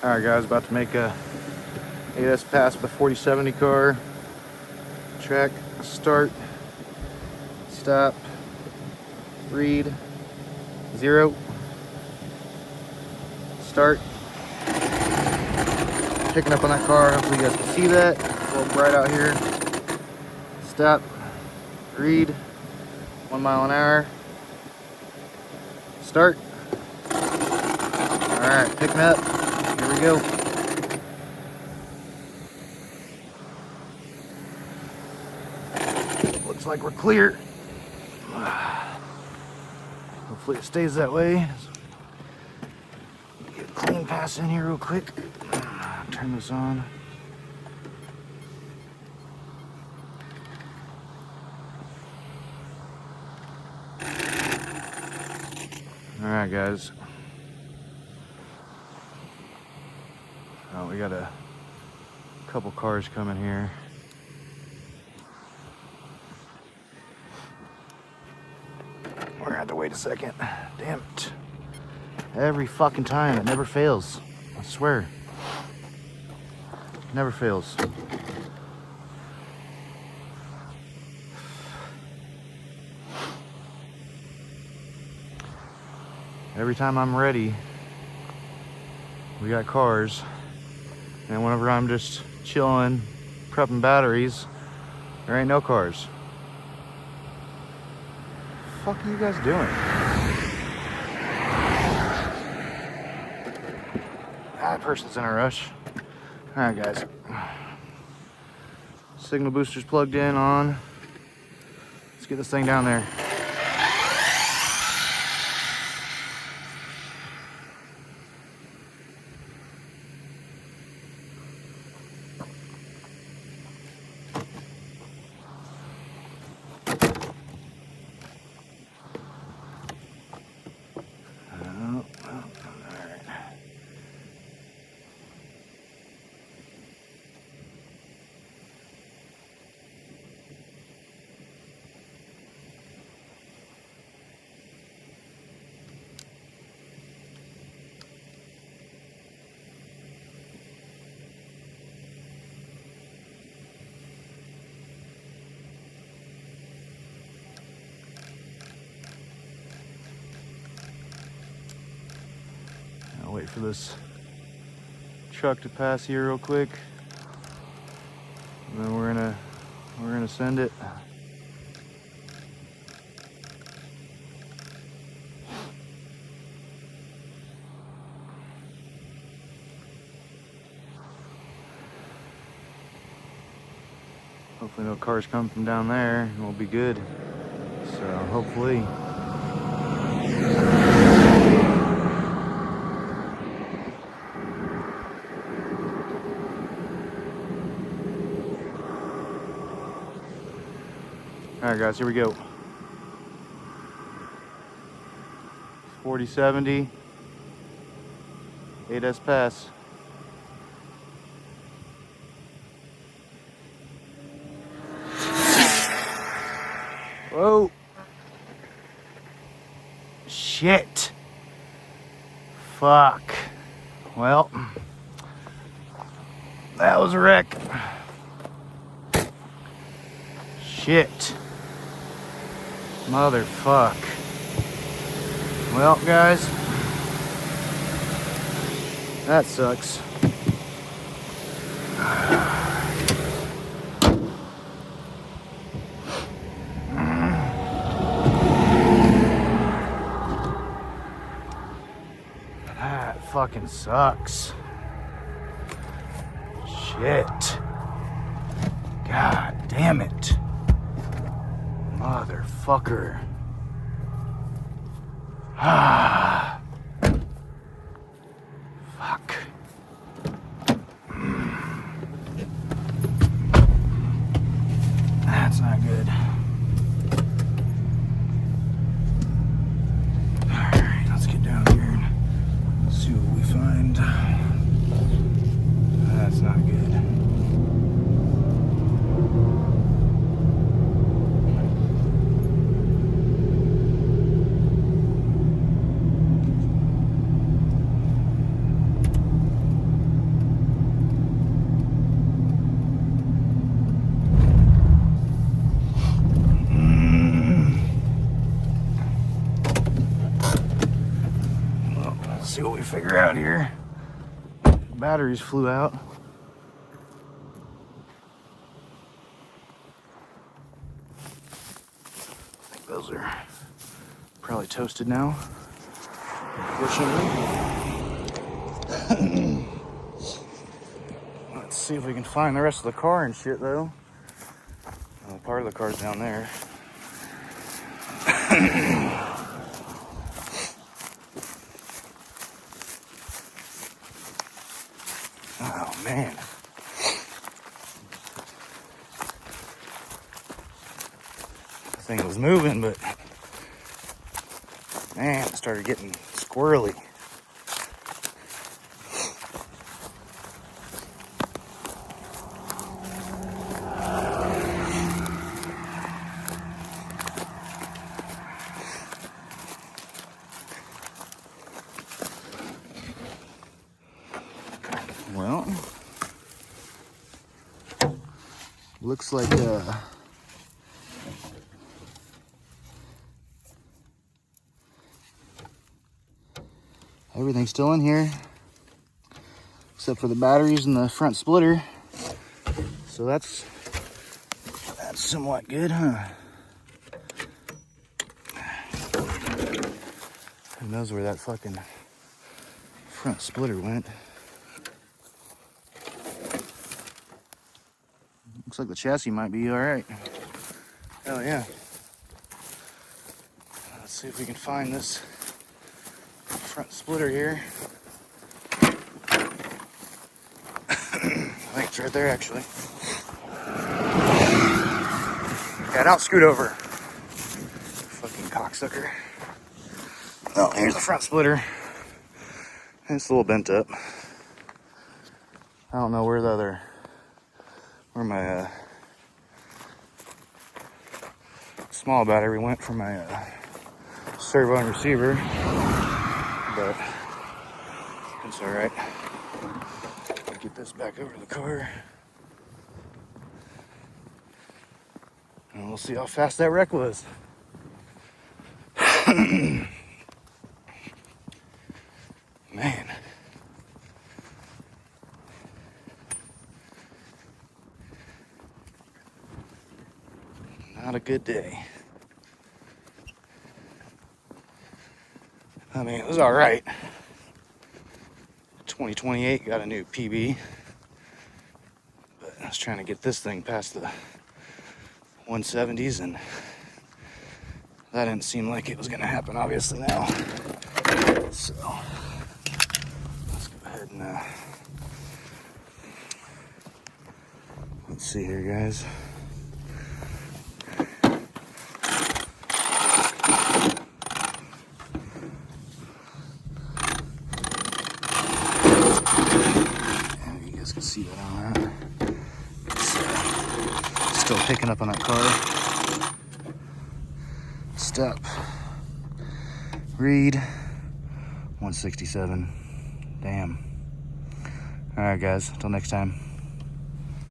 Alright guys, about to make a 8S pass with a 4070 car. Track, start, stop, read, 0, start. Picking up on that car, hopefully you guys can see that. It's a little bright out here. Stop, read, 1 mile an hour, start. Alright, picking up, here we go. Looks like we're clear. Hopefully it stays that way. Get a clean pass in here real quick. Turn this on. Alright guys. Oh, we got a couple cars coming here. We're gonna have to wait a second. Damn it. Every fucking time, it never fails. I swear. Never fails. Every time I'm ready, we got cars. And whenever I'm just chilling, prepping batteries, there ain't no cars. What the fuck are you guys doing? That person's in a rush. Alright guys. Signal booster's plugged in, on. Let's get this thing down there. I'll wait for this truck to pass here real quick, and then we're gonna send it. Hopefully no cars come from down there, and we'll be good. So hopefully. Alright guys, here we go. 4070 8S pass. Whoa. Shit. Fuck. Well, that was a wreck. Shit. Motherfuck. Well, guys, that sucks. That fucking sucks. Shit. God damn it. Motherfucker. Ah. Fuck. That's not good. Alright, let's get down here and see what we find. That's not good. figure out here. Batteries flew out. I think those are probably toasted now, unfortunately. Let's see if we can find the rest of the car and shit, though. Well, part of the car's down there. Oh, man. The thing was moving, but man, it started getting squirrely. Well, looks like everything's still in here except for the batteries and the front splitter. So that's somewhat good, huh? Who knows where that fucking front splitter went? Looks like the chassis might be all right. Hell yeah. Let's see if we can find this front splitter here. I think it's right there, actually. Yeah, don't scoot over. Fucking cocksucker. Oh, here's the front splitter. It's a little bent up. I don't know where my small battery went for my servo and receiver, but it's all right. Get this back over the car, and we'll see how fast that wreck was. Man. Not a good day. I mean, it was all right. 2028 got a new PB, but I was trying to get this thing past the 170s, and that didn't seem like it was going to happen, obviously, now. So, let's go ahead and let's see here, guys. See that on that. It's still picking up on that car. Stop. Read. 167. Damn. Alright, guys. Until next time.